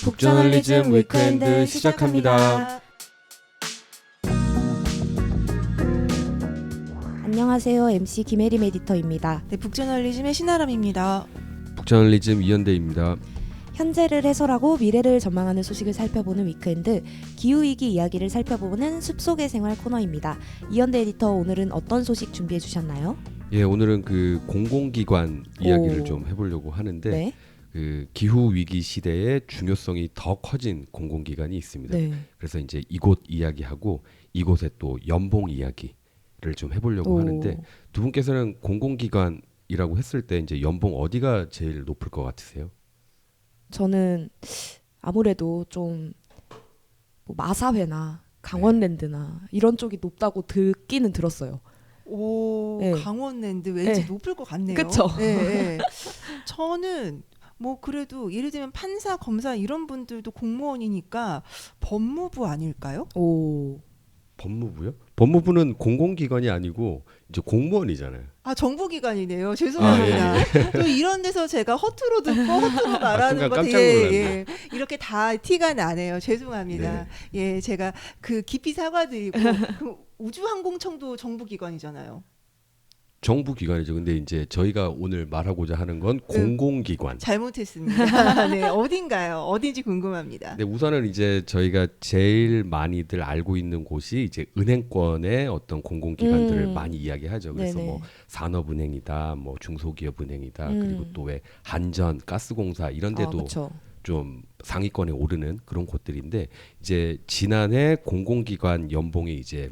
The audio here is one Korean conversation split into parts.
북저널리즘 위크엔드 시작합니다. 안녕하세요. MC 김혜림 에디터입니다. 네, 북저널리즘의 신아람입니다. 북저널리즘 이현대입니다. 현재를 해설하고 미래를 전망하는 소식을 살펴보는 위크엔드, 기후위기 이야기를 살펴보는 숲속의 생활 코너입니다. 이현대 에디터, 오늘은 어떤 소식 준비해 주셨나요? 예, 오늘은 그 공공기관 이야기를 좀 해보려고 하는데 네. 그 기후 위기 시대에 중요성이 더 커진 공공기관이 있습니다. 네. 그래서 이제 이곳 이야기하고 이곳의 또 연봉 이야기를 좀 해보려고 하는데, 두 분께서는 공공기관이라고 했을 때 이제 연봉 어디가 제일 높을 것 같으세요? 저는 아무래도 좀 뭐 마사회나 강원랜드나 이런 쪽이 높다고 듣기는 들었어요. 오, 네. 강원랜드 왠지 네. 높을 것 같네요. 그쵸? 네, 네. 저는 뭐 그래도 예를 들면 판사, 검사 이런 분들도 공무원이니까 법무부 아닐까요? 오. 법무부요? 법무부는 공공기관이 아니고 이제 공무원이잖아요. 아, 정부기관이네요. 죄송합니다. 또 이런 데서 제가 허투루 듣고 허투루 말하는 순간 것 깜짝 예, 놀랐네. 예. 이렇게 다 티가 나네요. 죄송합니다. 예, 제가 그 깊이 사과드리고 그 우주항공청도 정부기관이잖아요. 정부기관이죠. 근데 이제 저희가 오늘 말하고자 하는 건 공공기관. 잘못했습니다. 네, 어딘가요? 어딘지 궁금합니다. 네, 우선은 이제 저희가 제일 많이들 알고 있는 곳이 이제 은행권의 어떤 공공기관들을 많이 이야기하죠. 그래서 네네. 뭐 산업은행이다, 뭐 중소기업은행이다, 그리고 또 왜 한전, 가스공사 이런 데도 그쵸. 좀 상위권에 오르는 그런 곳들인데, 이제 지난해 공공기관 연봉이 이제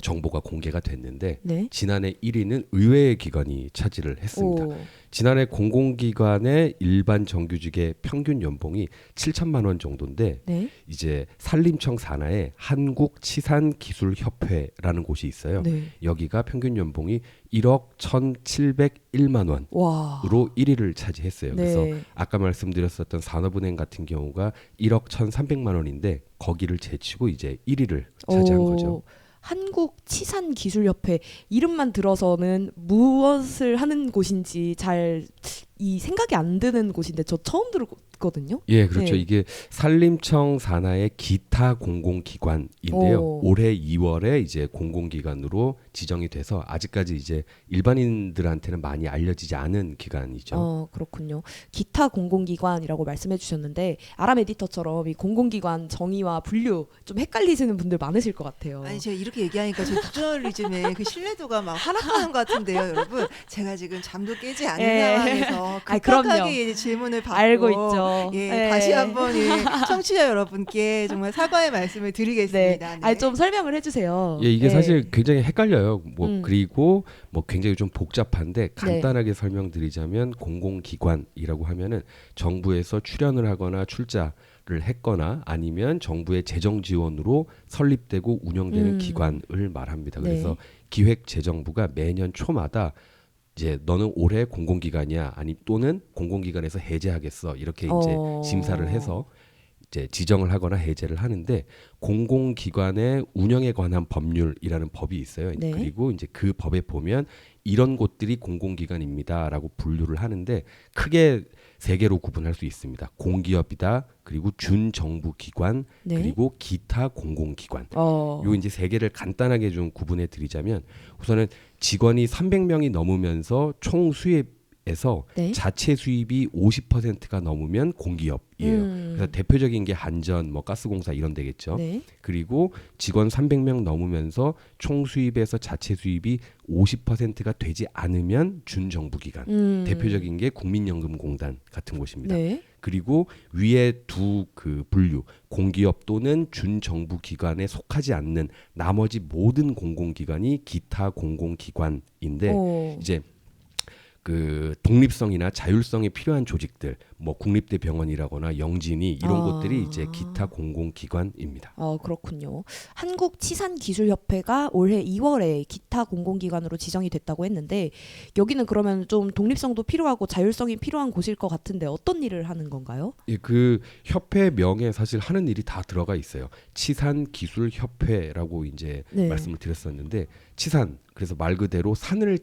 정보가 공개가 됐는데, 네. 지난해 1위는 의외의 기관이 차지를 했습니다. 오. 지난해 공공기관의 일반 정규직의 평균 연봉이 7천만 원 정도인데, 네. 이제 산림청 산하에 한국치산기술협회라는 곳이 있어요. 네. 여기가 평균 연봉이 1억 1,701만 원으로 와. 1위를 차지했어요. 네. 그래서 아까 말씀드렸었던 산업은행 같은 경우가 1억 1,300만 원인데 거기를 제치고 이제 1위를 차지한 거죠. 한국치산기술협회, 이름만 들어서는 무엇을 하는 곳인지 잘 이 생각이 안 드는 곳인데 저 처음 들었거든요. 예, 그렇죠. 네. 이게 산림청 산하의 기타 공공기관인데요. 오. 올해 2월에 이제 공공기관으로 지정이 돼서 아직까지 이제 일반인들한테는 많이 알려지지 않은 기관이죠. 그렇군요. 기타 공공기관이라고 말씀해 주셨는데, 아람 에디터처럼 이 공공기관 정의와 분류 좀 헷갈리시는 분들 많으실 것 같아요. 아니, 제가 이렇게 얘기하니까 제 북저널리즘의 그 신뢰도가 막 하락하는 것 같은데요, 여러분. 제가 지금 잠도 깨지 않은 예. 상황에서 아이, 그럼요. 급박하게 이제 질문을 받고 알고 있죠. 예, 예. 다시 한번 청취자 여러분께 정말 사과의 말씀을 드리겠습니다. 네. 좀 설명을 해주세요. 예, 이게 네. 사실 굉장히 헷갈려요. 뭐 그리고 뭐 굉장히 좀 복잡한데, 네. 간단하게 설명드리자면 공공기관이라고 하면은 정부에서 출연을 하거나 출자를 했거나 아니면 정부의 재정 지원으로 설립되고 운영되는 기관을 말합니다. 그래서 네. 기획재정부가 매년 초마다 이제 너는 올해 공공기관이야, 아니 또는 공공기관에서 해제하겠어, 이렇게 이제 심사를 해서 이제 지정을 하거나 해제를 하는데, 공공기관의 운영에 관한 법률이라는 법이 있어요. 네. 그리고 이제 그 법에 보면 이런 곳들이 공공기관입니다라고 분류를 하는데, 크게 세 개로 구분할 수 있습니다. 공기업이다, 그리고 준정부기관, 네. 그리고 기타 공공기관. 요 이제 세 개를 간단하게 좀 구분해 드리자면, 우선은 직원이 300명이 넘으면서 총 수입에서 네. 자체 수입이 50%가 넘으면 공기업이에요. 그래서 대표적인 게 한전, 뭐 가스공사 이런 데겠죠. 네. 그리고 직원 300명 넘으면서 총 수입에서 자체 수입이 50%가 되지 않으면 준정부기관. 대표적인 게 국민연금공단 같은 곳입니다. 네. 그리고 위에 두 그 분류, 공기업 또는 준정부기관에 속하지 않는 나머지 모든 공공기관이 기타 공공기관인데, 이제 그 독립성이나 자율성이 필요한 조직들, 뭐 국립대병원이라거나 영진이 이런 곳들이 이제 기타 공공기관입니다. 그렇군요. 한국치산기술협회가 올해 2월에 기타 공공기관으로 지정이 됐다고 했는데, 여기는 그러면 좀 독립성도 필요하고 자율성이 필요한 곳일 것 같은데 어떤 일을 하는 건가요? 예, 그 협회 명에 사실 하는 일이 다 들어가 있어요. 치산기술협회라고 이제 네. 말씀을 드렸었는데, 치산, 그래서 말 그대로 산을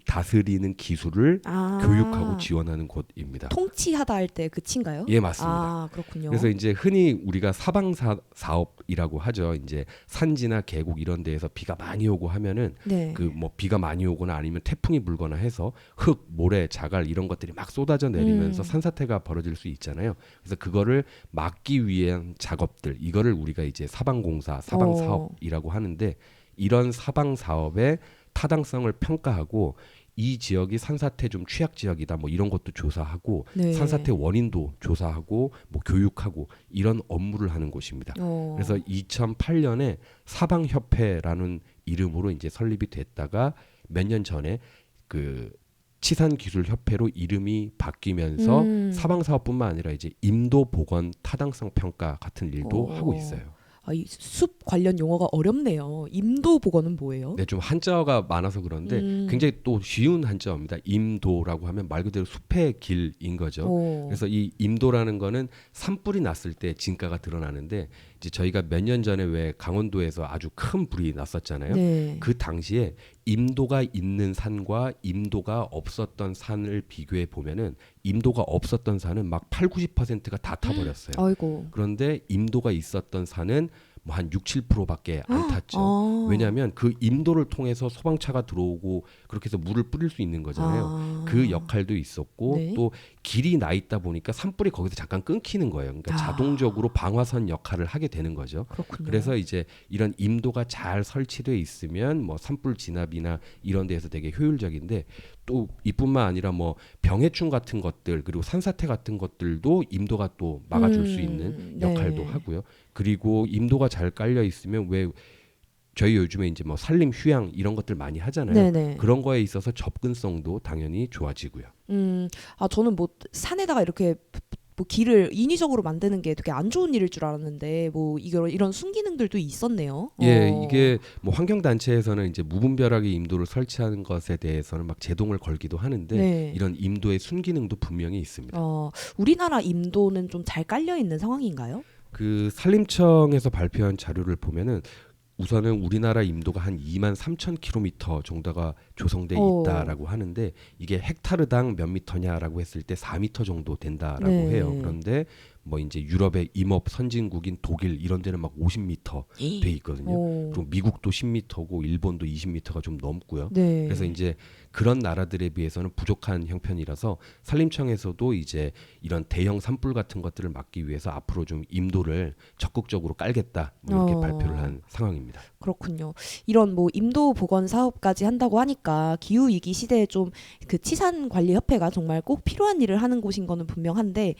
다스리는 기술을 교육하고 지원하는 곳입니다. 통치하다 투자할 때 그 치인가요? 예, 맞습니다. 아, 그렇군요. 그래서 이제 흔히 우리가 사방사업이라고 하죠. 이제 산지나 계곡 이런 데에서 비가 많이 오고 하면은 네. 그 뭐 비가 많이 오거나 아니면 태풍이 불거나 해서 흙, 모래, 자갈 이런 것들이 막 쏟아져 내리면서 산사태가 벌어질 수 있잖아요. 그래서 그거를 막기 위한 작업들, 이거를 우리가 이제 사방공사, 사방사업이라고 하는데, 이런 사방사업의 타당성을 평가하고 이 지역이 산사태 좀 취약 지역이다 뭐 이런 것도 조사하고 네. 산사태 원인도 조사하고 뭐 교육하고 이런 업무를 하는 곳입니다. 그래서 2008년에 사방협회라는 이름으로 이제 설립이 됐다가 몇 년 전에 그 치산기술협회로 이름이 바뀌면서 사방사업뿐만 아니라 이제 임도보건 타당성 평가 같은 일도 하고 있어요. 아, 이 숲 관련 용어가 어렵네요. 임도 보건은 뭐예요? 네, 좀 한자어가 많아서 그런데 굉장히 또 쉬운 한자어입니다. 임도라고 하면 말 그대로 숲의 길인 거죠. 그래서 이 임도라는 거는 산불이 났을 때 진가가 드러나는데, 이제 저희가 몇 년 전에 왜 강원도에서 아주 큰 불이 났었잖아요. 네. 그 당시에 임도가 있는 산과 임도가 없었던 산을 비교해 보면은 임도가 없었던 산은 막 8, 90%가 다 타버렸어요. 아이고. 그런데 임도가 있었던 산은 뭐 한 6, 7%밖에 안 탔죠. 아. 왜냐하면 그 임도를 통해서 소방차가 들어오고 그렇게 해서 물을 뿌릴 수 있는 거잖아요. 그 역할도 있었고 네. 또 길이 나 있다 보니까 산불이 거기서 잠깐 끊기는 거예요. 그러니까 자동적으로 방화선 역할을 하게 되는 거죠. 그렇군요. 그래서 이제 이런 임도가 잘 설치돼 있으면 뭐 산불 진압이나 이런 데에서 되게 효율적인데, 또 이뿐만 아니라 뭐 병해충 같은 것들 그리고 산사태 같은 것들도 임도가 또 막아줄 수 있는 역할도 네. 하고요. 그리고 임도가 잘 깔려 있으면 왜 저희 요즘에 이제 뭐 산림 휴양 이런 것들 많이 하잖아요. 네네. 그런 거에 있어서 접근성도 당연히 좋아지고요. 아, 저는 뭐 산에다가 이렇게 뭐 길을 인위적으로 만드는 게 되게 안 좋은 일일 줄 알았는데 뭐 이런 순기능들도 있었네요. 예, 이게 뭐 환경 단체에서는 이제 무분별하게 임도를 설치하는 것에 대해서는 막 제동을 걸기도 하는데, 네. 이런 임도의 순기능도 분명히 있습니다. 우리나라 임도는 좀 잘 깔려 있는 상황인가요? 그 산림청에서 발표한 자료를 보면은 우선은 우리나라 임도가 한 2만 3천 킬로미터 정도가 조성돼 있다라고 하는데, 이게 헥타르당 몇 미터냐라고 했을 때 4미터 정도 된다라고 네. 해요. 그런데 뭐 이제 유럽의 임업 선진국인 독일 이런 데는 막 50미터 돼 있거든요. 그리고 미국도 10미터고 일본도 20미터가 좀 넘고요. 네. 그래서 이제 그런 나라들에 비해서는 부족한 형편이라서 산림청에서도 이제 이런 대형 산불 같은 것들을 막기 위해서 앞으로 좀 임도를 적극적으로 깔겠다 뭐 이렇게 발표를 한 상황입니다. 그렇군요. 이런 뭐 임도 보건 사업까지 한다고 하니까 기후 위기 시대에 좀 그 치산 관리 협회가 정말 꼭 필요한 일을 하는 곳인 거는 분명한데,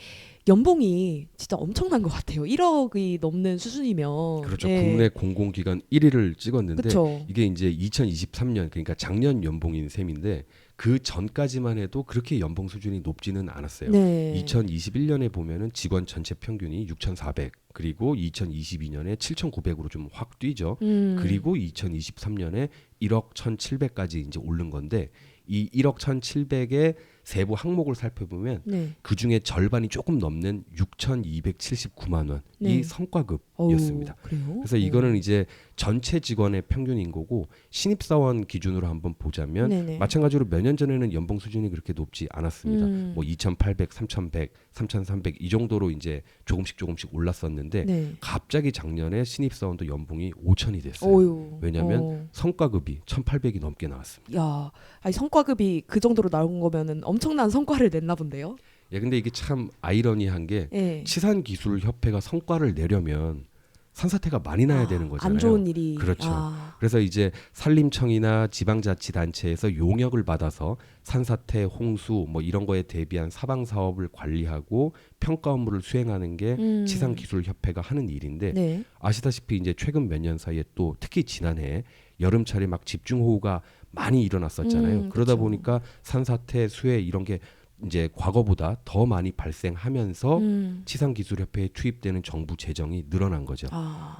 연봉이 진짜 엄청난 것 같아요. 1억이 넘는 수준이면. 그렇죠. 네. 국내 공공기관 1위를 찍었는데, 그쵸. 이게 이제 2023년 그러니까 작년 연봉인 셈인데, 그 전까지만 해도 그렇게 연봉 수준이 높지는 않았어요. 네. 2021년에 보면은 직원 전체 평균이 6,400, 그리고 2022년에 7,900으로 좀 확 뛰죠. 그리고 2023년에 1억 1,700까지 이제 오른 건데, 이 1억 1,700의 세부 항목을 살펴보면 네. 그 중에 절반이 조금 넘는 6,279만 원이 네. 성과급이었습니다. 그래요? 그래서 이거는 이제 전체 직원의 평균인 거고, 신입사원 기준으로 한번 보자면 네네. 마찬가지로 몇 년 전에는 연봉 수준이 그렇게 높지 않았습니다. 뭐 2,800, 3,100, 3,300 이 정도로 이제 조금씩 올랐었는데, 네. 갑자기 작년에 신입사원도 연봉이 5,000이 됐어요. 어휴. 왜냐하면 성과급이 1,800이 넘게 나왔습니다. 야, 아니 성과급이 그 정도로 나온 거면은 엄청난 성과를 냈나 본데요. 예, 근데 이게 참 아이러니한 게 예. 치산기술협회가 성과를 내려면 산사태가 많이 나야 되는 거잖아요. 안 좋은 일이. 그렇죠. 그래서 이제 산림청이나 지방자치단체에서 용역을 받아서 산사태, 홍수 뭐 이런 거에 대비한 사방 사업을 관리하고 평가 업무를 수행하는 게 치산기술협회가 하는 일인데, 네. 아시다시피 이제 최근 몇 년 사이에 또 특히 지난해 여름철에 막 집중호우가 많이 일어났었잖아요. 그러다 그쵸. 보니까 산사태, 수해 이런 게 이제 과거보다 더 많이 발생하면서 치산기술협회에 투입되는 정부 재정이 늘어난 거죠.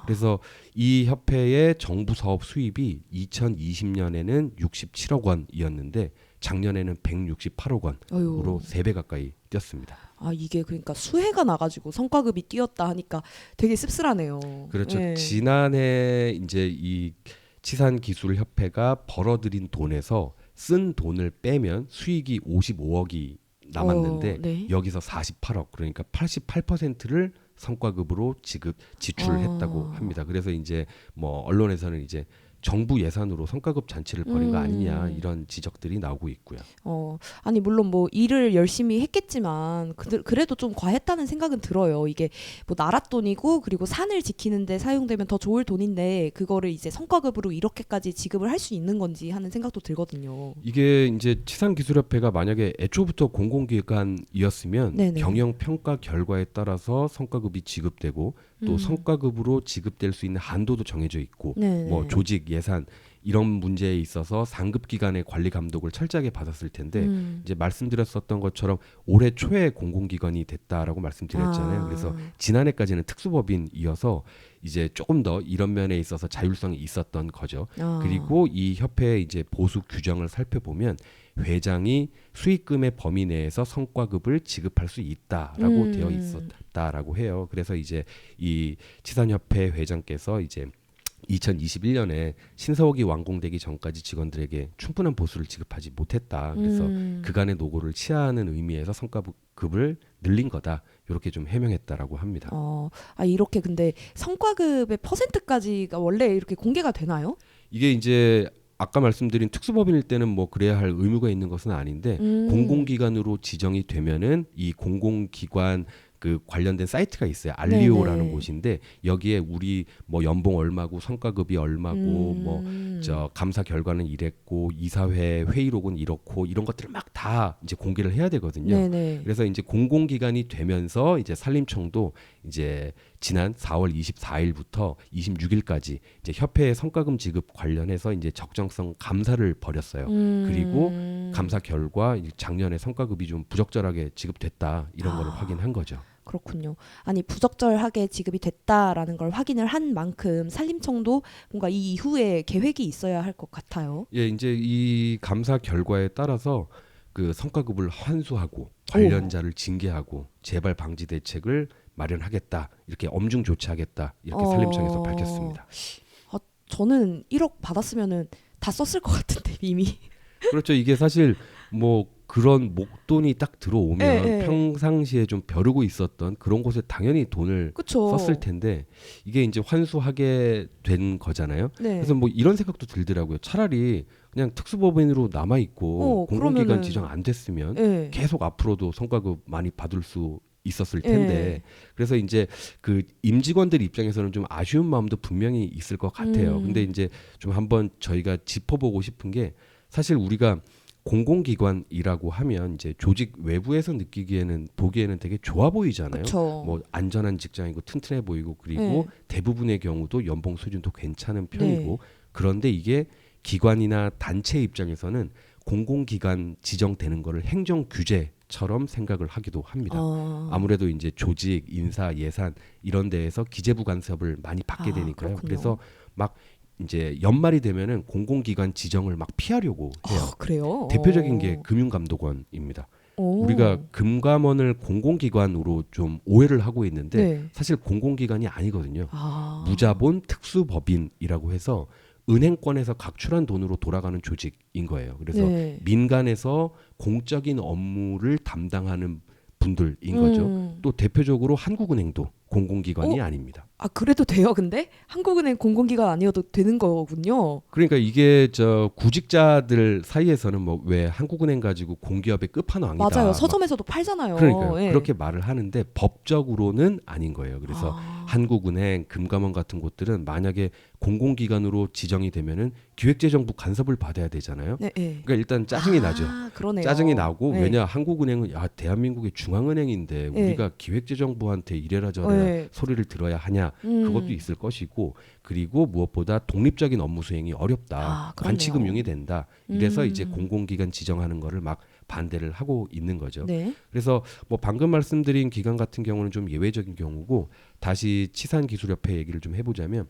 그래서 이 협회의 정부 사업 수입이 2020년에는 67억 원이었는데 작년에는 168억 원으로 3배 가까이 뛰었습니다. 아, 이게 그러니까 수해가 나가지고 성과급이 뛰었다 하니까 되게 씁쓸하네요. 그렇죠. 네. 지난해 이제 이 치산기술협회가 벌어들인 돈에서 쓴 돈을 빼면 수익이 55억이 남았는데 네. 여기서 48억 그러니까 88%를 성과급으로 지출했다고 합니다. 그래서 이제 뭐 언론에서는 이제 정부 예산으로 성과급 잔치를 벌인 거 아니냐 이런 지적들이 나오고 있고요. 아니 물론 뭐 일을 열심히 했겠지만 그래도 좀 과했다는 생각은 들어요. 이게 뭐 나라 돈이고 그리고 산을 지키는데 사용되면 더 좋을 돈인데 그거를 이제 성과급으로 이렇게까지 지급을 할 수 있는 건지 하는 생각도 들거든요. 이게 이제 치산기술협회가 만약에 애초부터 공공기관이었으면 네네. 경영 평가 결과에 따라서 성과급이 지급되고 또 성과급으로 지급될 수 있는 한도도 정해져 있고 네네. 뭐 조직 예산 이런 문제에 있어서 상급 기관의 관리 감독을 철저하게 받았을 텐데 이제 말씀드렸었던 것처럼 올해 초에 공공기관이 됐다라고 말씀드렸잖아요. 그래서 지난해까지는 특수법인이어서 이제 조금 더 이런 면에 있어서 자율성이 있었던 거죠. 그리고 이 협회의 이제 보수 규정을 살펴보면 회장이 수익금의 범위 내에서 성과급을 지급할 수 있다라고 되어 있었다라고 해요. 그래서 이제 이 치산협회 회장께서 이제 2021년에 신서옥이 완공되기 전까지 직원들에게 충분한 보수를 지급하지 못했다. 그래서 그간의 노고를 치하하는 의미에서 성과급을 늘린 거다. 이렇게 좀 해명했다라고 합니다. 이렇게 근데 성과급의 퍼센트까지가 원래 이렇게 공개가 되나요? 이게 이제 아까 말씀드린 특수법인일 때는 뭐 그래야 할 의무가 있는 것은 아닌데 공공기관으로 지정이 되면은 이 공공기관 그 관련된 사이트가 있어요. 알리오라는 네네. 곳인데 여기에 우리 뭐 연봉 얼마고 성과급이 얼마고 뭐 저 감사 결과는 이랬고 이사회 회의록은 이렇고 이런 것들을 막 다 이제 공개를 해야 되거든요. 네네. 그래서 이제 공공기관이 되면서 이제 산림청도 이제 지난 4월 24일부터 26일까지 이제 협회의 성과금 지급 관련해서 이제 적정성 감사를 벌였어요. 그리고 감사 결과 작년에 성과급이 좀 부적절하게 지급됐다 이런 거를 확인한 거죠. 그렇군요. 아니 부적절하게 지급이 됐다라는 걸 확인을 한 만큼 산림청도 뭔가 이 이후에 계획이 있어야 할 것 같아요. 예, 이제 이 감사 결과에 따라서 그 성과급을 환수하고 관련자를 징계하고 재발 방지 대책을 마련하겠다. 이렇게 엄중 조치하겠다. 이렇게 산림청에서 밝혔습니다. 저는 1억 받았으면은 다 썼을 것 같은데 이미. 그렇죠. 이게 사실 뭐 그런 목돈이 딱 들어오면 네. 평상시에 좀 벼르고 있었던 그런 곳에 당연히 돈을 그쵸. 썼을 텐데 이게 이제 환수하게 된 거잖아요. 네. 그래서 뭐 이런 생각도 들더라고요. 차라리 그냥 특수법인으로 남아 있고 공공기관 그러면은- 지정 안 됐으면 네. 계속 앞으로도 성과급 많이 받을 수 있었을 텐데 그래서 이제 그 임직원들 입장에서는 좀 아쉬운 마음도 분명히 있을 것 같아요. 근데 이제 좀 한번 저희가 짚어보고 싶은 게 사실 우리가 공공기관이라고 하면 이제 조직 외부에서 느끼기에는 보기에는 되게 좋아 보이잖아요. 그쵸. 뭐 안전한 직장이고 튼튼해 보이고 그리고 대부분의 경우도 연봉 수준도 괜찮은 편이고 그런데 이게 기관이나 단체 입장에서는 공공기관 지정되는 거를 행정 규제처럼 생각을 하기도 합니다. 아무래도 이제 조직, 인사, 예산 이런 데에서 기재부 간섭을 많이 받게 되니까요. 그렇군요. 그래서 막 이제 연말이 되면은 공공기관 지정을 막 피하려고 해요. 그래요? 대표적인 게 금융감독원입니다. 오. 우리가 금감원을 공공기관으로 좀 오해를 하고 있는데 네. 사실 공공기관이 아니거든요. 무자본 특수법인이라고 해서 은행권에서 각출한 돈으로 돌아가는 조직인 거예요. 그래서 민간에서 공적인 업무를 담당하는 분들인 거죠. 또 대표적으로 한국은행도 공공기관이 아닙니다. 그래도 돼요, 근데? 한국은행 공공기관 아니어도 되는 거군요. 그러니까 이게 저 구직자들 사이에서는 뭐 왜 한국은행 가지고 공기업의 끝판왕이다. 맞아요. 서점에서도 팔잖아요. 그러니까요. 예. 그렇게 말을 하는데 법적으로는 아닌 거예요. 그래서 한국은행, 금감원 같은 곳들은 만약에 공공기관으로 지정이 되면은 기획재정부 간섭을 받아야 되잖아요. 네, 네. 그러니까 일단 짜증이 나죠. 그러네요. 짜증이 나고 네. 왜냐 한국은행은 대한민국의 중앙은행인데 우리가 기획재정부한테 이래라 저래라 소리를 들어야 하냐 그것도 있을 것이고 그리고 무엇보다 독립적인 업무 수행이 어렵다. 그러네요. 관치금융이 된다. 이래서 이제 공공기관 지정하는 거를 막 반대를 하고 있는 거죠. 네. 그래서 뭐 방금 말씀드린 기관 같은 경우는 좀 예외적인 경우고 다시 치산기술협회 얘기를 좀 해보자면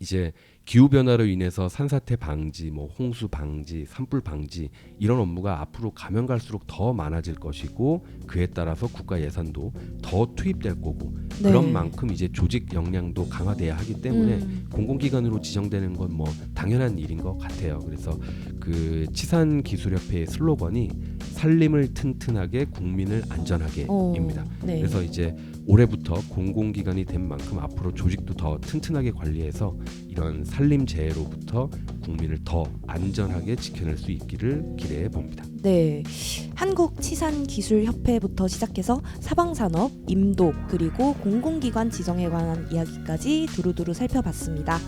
이제 기후 변화로 인해서 산사태 방지, 뭐 홍수 방지, 산불 방지 이런 업무가 앞으로 가면 갈수록 더 많아질 것이고 그에 따라서 국가 예산도 더 투입될 거고 네. 그런 만큼 이제 조직 역량도 강화돼야 하기 때문에 공공기관으로 지정되는 건 뭐 당연한 일인 것 같아요. 그래서 그 치산기술협회의 슬로건이 살림을 튼튼하게 국민을 안전하게입니다. 네. 그래서 이제 올해부터 공공기관이 된 만큼 앞으로 조직도 더 튼튼하게 관리해서 이런 산림재해로부터 국민을 더 안전하게 지켜낼 수 있기를 기대해 봅니다. 네, 한국치산기술협회부터 시작해서 사방산업, 임도, 그리고 공공기관 지정에 관한 이야기까지 두루두루 살펴봤습니다.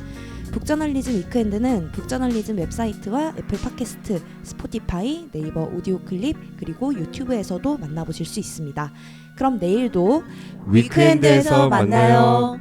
북저널리즘 위크엔드는 북저널리즘 웹사이트와 애플 팟캐스트, 스포티파이, 네이버 오디오 클립, 그리고 유튜브에서도 만나보실 수 있습니다. 그럼 내일도 위크엔드에서 만나요.